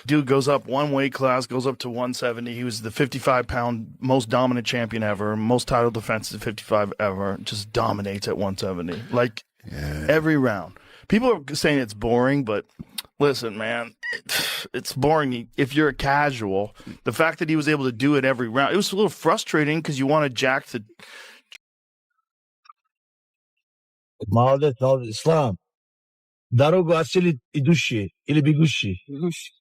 Dude goes up one weight class, goes up to 170. He was the 55-pound most dominant champion ever, most title defenses at 55 ever. Just dominates at 170. Like every round. People are saying it's boring, but listen, man, it's boring if you're a casual. The fact that he was able to do it every round, it was a little frustrating because you wanted Jack to. Молодец, Ислам. Дорогу осилит идущий или бегущий? Бегущий.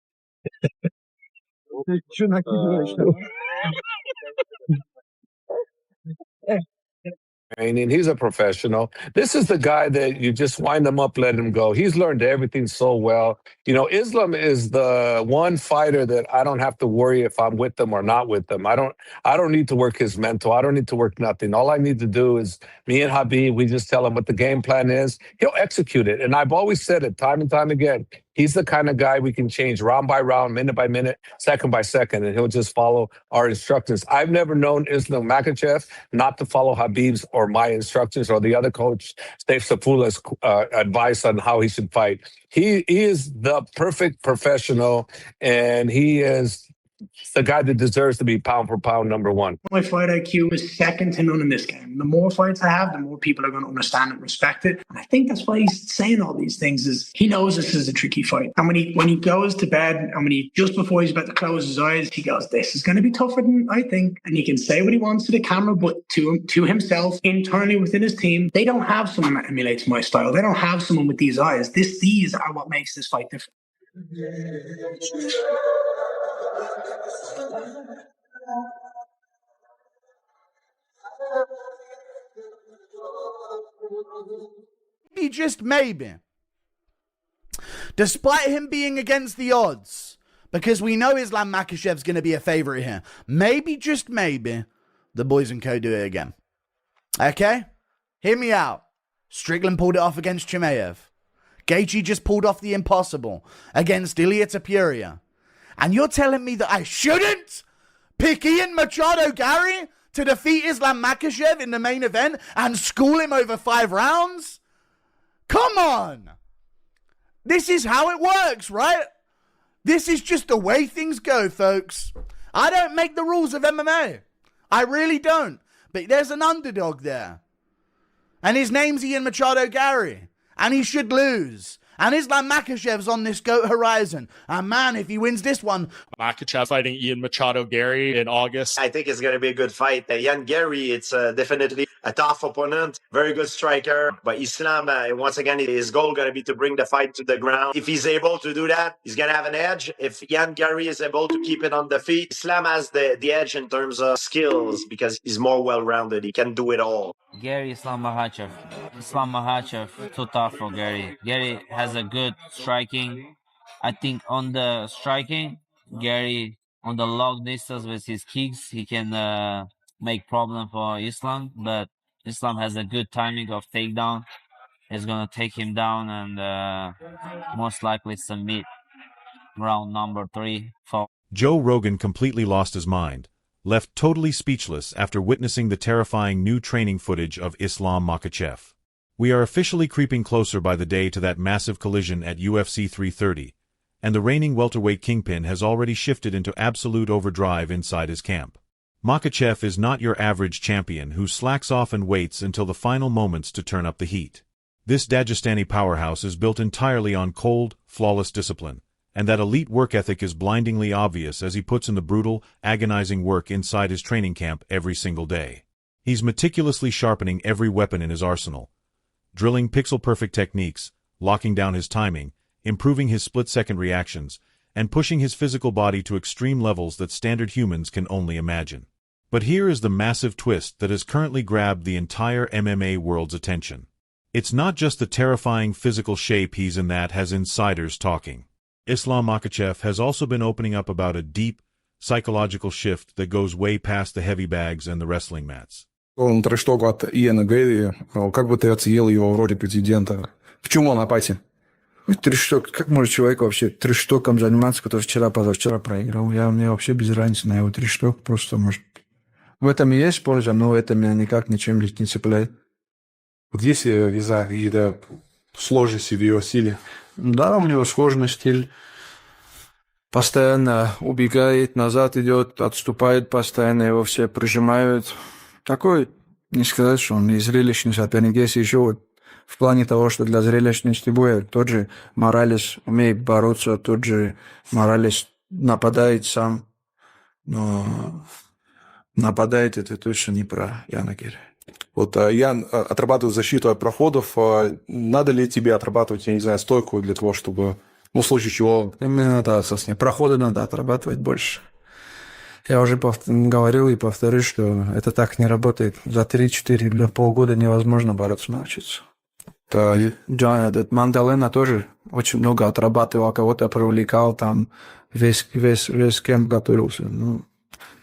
Ты что накидываешь? And he's a professional. This is the guy that you just wind him up, let him go. He's learned everything so well. You know, Islam is the one fighter that I don't have to worry if I'm with them or not with them. I don't need to work his mental. I don't need to work nothing. All I need to do is me and Habib, we just tell him what the game plan is. He'll execute it. And I've always said it time and time again. He's the kind of guy we can change round by round, minute by minute, second by second, and he'll just follow our instructions. I've never known Islam Makhachev not to follow Habib's or my instructions or the other coach, Steve Sapula's advice on how he should fight. He is the perfect professional, and he is the guy that deserves to be pound for pound number one. My fight IQ is second to none in this game. The more fights I have, the more people are going to understand and respect it. And I think that's why he's saying all these things, is he knows this is a tricky fight. And when he goes to bed and just before he's about to close his eyes, he goes, this is going to be tougher than I think. And he can say what he wants to the camera, but to himself, internally within his team, they don't have someone that emulates my style. They don't have someone with these eyes. These are what makes this fight different. Maybe, just maybe, despite him being against the odds, because we know Islam Makhachev's going to be a favorite here, maybe, just maybe, the Boys & Co do it again. Okay? Hear me out. Strickland pulled it off against Chimaev. Gaethje just pulled off the impossible against Ilia Topuria. And you're telling me that I shouldn't pick Ian Machado Gary to defeat Islam Makhachev in the main event and school him over 5 rounds? Come on. This is how it works, right? This is just the way things go, folks. I don't make the rules of MMA. I really don't. But there's an underdog there. And his name's Ian Machado Gary. And he should lose. And Islam Makhachev's on this GOAT horizon. And man, if he wins this one... Makhachev fighting Ian Machado Gary in August. I think it's going to be a good fight. Ian Gary, it's definitely a tough opponent. Very good striker. But Islam, once again, his goal going to be to bring the fight to the ground. If he's able to do that, he's going to have an edge. If Ian Gary is able to keep it on the feet, Islam has the edge in terms of skills because he's more well-rounded. He can do it all. Gary Islam Makhachev. Islam Makhachev, too tough for Gary. Gary has a good striking. I think on the striking, Gary on the long distance with his kicks, he can make problem for Islam. But Islam has a good timing of takedown. He's gonna take him down and most likely submit round number 3. Joe Rogan completely lost his mind, left totally speechless after witnessing the terrifying new training footage of Islam Makhachev. We are officially creeping closer by the day to that massive collision at UFC 330, and the reigning welterweight kingpin has already shifted into absolute overdrive inside his camp. Makhachev is not your average champion who slacks off and waits until the final moments to turn up the heat. This Dagestani powerhouse is built entirely on cold, flawless discipline, and that elite work ethic is blindingly obvious as he puts in the brutal, agonizing work inside his training camp every single day. He's meticulously sharpening every weapon in his arsenal, drilling pixel-perfect techniques, locking down his timing, improving his split-second reactions, and pushing his physical body to extreme levels that standard humans can only imagine. But here is the massive twist that has currently grabbed the entire MMA world's attention. It's not just the terrifying physical shape he's in that has insiders talking. Islam Makhachev has also been opening up about a deep, psychological shift that goes way past the heavy bags and the wrestling mats. Он трэш-ток от Иэна Гэри. Как бы ты оценил его в роли президента? В чем он апатен? Трэш-ток. Как может человек вообще трэш-током заниматься, который позавчера проиграл? Мне вообще без разницы на его трэш-ток. Просто, может... В этом и есть польза, но это меня никак ничем не цепляет. Вот есть какие-то сложности в его стиле? Да, у него сложный стиль. постоянно убегает, назад идет, отступает постоянно, его все прижимают. Такой, не сказать, что он и зрелищный соперник. Есть еще вот в плане того, что для зрелищности боя тот же Моралес умеет бороться, тот же Моралес нападает сам, но нападает это точно не про Яна Герри. Вот Ян отрабатывает защиту от проходов. Надо ли тебе отрабатывать, я не знаю, стойку для того, чтобы, ну, в случае чего... Именно да, собственно, проходы надо отрабатывать больше. Я уже говорил и повторюсь, что это так не работает. За 3-4 для полгода невозможно бороться научиться. Да, этот Мандалена тоже очень много отрабатывал, кого-то привлекал, там весь кемп готовился. Ну,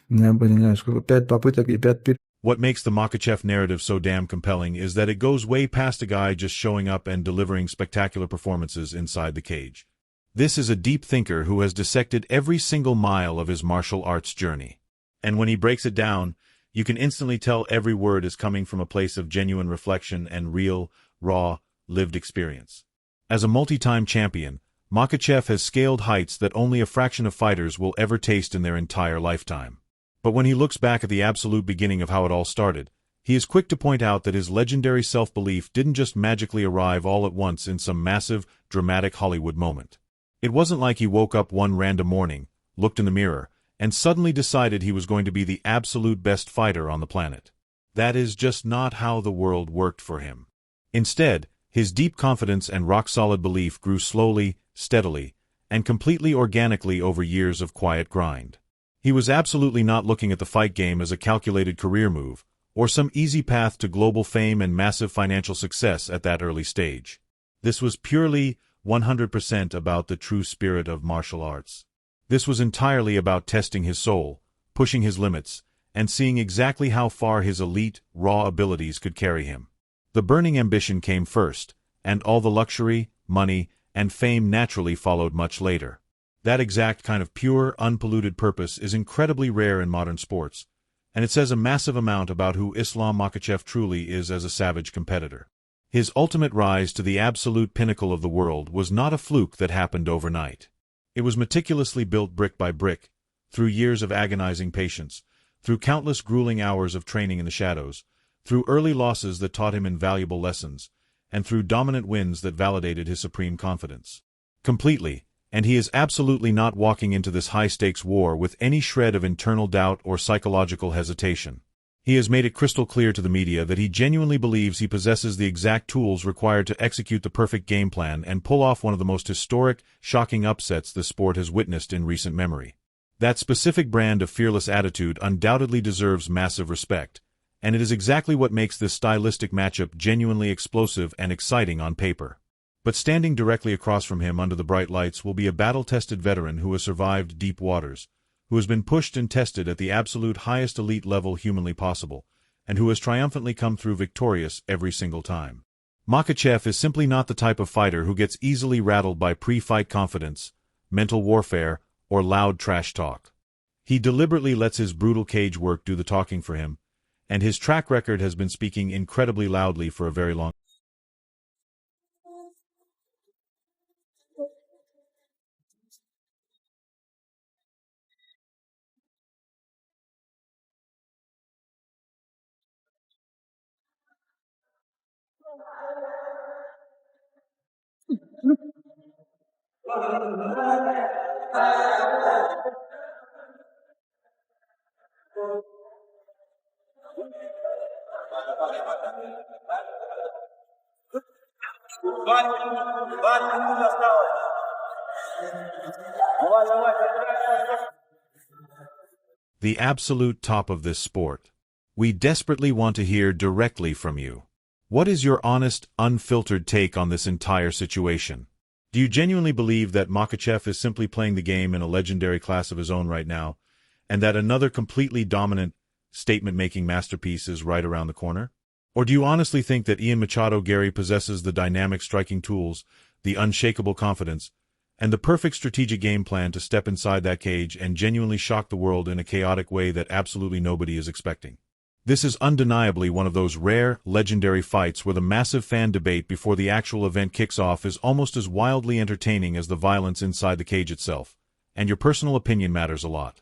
не знаю, сколько, 5 попыток и 5 пит. What makes the Makhachev narrative so damn compelling is that it goes way past a guy just showing up and delivering spectacular performances inside the cage. This is a deep thinker who has dissected every single mile of his martial arts journey. And when he breaks it down, you can instantly tell every word is coming from a place of genuine reflection and real, raw, lived experience. As a multi-time champion, Makhachev has scaled heights that only a fraction of fighters will ever taste in their entire lifetime. But when he looks back at the absolute beginning of how it all started, he is quick to point out that his legendary self-belief didn't just magically arrive all at once in some massive, dramatic Hollywood moment. It wasn't like he woke up one random morning, looked in the mirror, and suddenly decided he was going to be the absolute best fighter on the planet. That is just not how the world worked for him. Instead, his deep confidence and rock-solid belief grew slowly, steadily, and completely organically over years of quiet grind. He was absolutely not looking at the fight game as a calculated career move, or some easy path to global fame and massive financial success at that early stage. This was purely 100% about the true spirit of martial arts. This was entirely about testing his soul, pushing his limits, and seeing exactly how far his elite, raw abilities could carry him. The burning ambition came first, and all the luxury, money, and fame naturally followed much later. That exact kind of pure, unpolluted purpose is incredibly rare in modern sports, and it says a massive amount about who Islam Makhachev truly is as a savage competitor. His ultimate rise to the absolute pinnacle of the world was not a fluke that happened overnight. It was meticulously built brick by brick, through years of agonizing patience, through countless grueling hours of training in the shadows, through early losses that taught him invaluable lessons, and through dominant wins that validated his supreme confidence. Completely, and he is absolutely not walking into this high-stakes war with any shred of internal doubt or psychological hesitation. He has made it crystal clear to the media that he genuinely believes he possesses the exact tools required to execute the perfect game plan and pull off one of the most historic, shocking upsets the sport has witnessed in recent memory. That specific brand of fearless attitude undoubtedly deserves massive respect, and it is exactly what makes this stylistic matchup genuinely explosive and exciting on paper. But standing directly across from him under the bright lights will be a battle-tested veteran who has survived deep waters, who has been pushed and tested at the absolute highest elite level humanly possible, and who has triumphantly come through victorious every single time. Makhachev is simply not the type of fighter who gets easily rattled by pre-fight confidence, mental warfare, or loud trash talk. He deliberately lets his brutal cage work do the talking for him, and his track record has been speaking incredibly loudly for a very long time. The absolute top of this sport. We desperately want to hear directly from you. What is your honest, unfiltered take on this entire situation? Do you genuinely believe that Makhachev is simply playing the game in a legendary class of his own right now, and that another completely dominant, statement-making masterpiece is right around the corner? Or do you honestly think that Ian Machado Gary possesses the dynamic striking tools, the unshakable confidence, and the perfect strategic game plan to step inside that cage and genuinely shock the world in a chaotic way that absolutely nobody is expecting? This is undeniably one of those rare, legendary fights where the massive fan debate before the actual event kicks off is almost as wildly entertaining as the violence inside the cage itself, and your personal opinion matters a lot.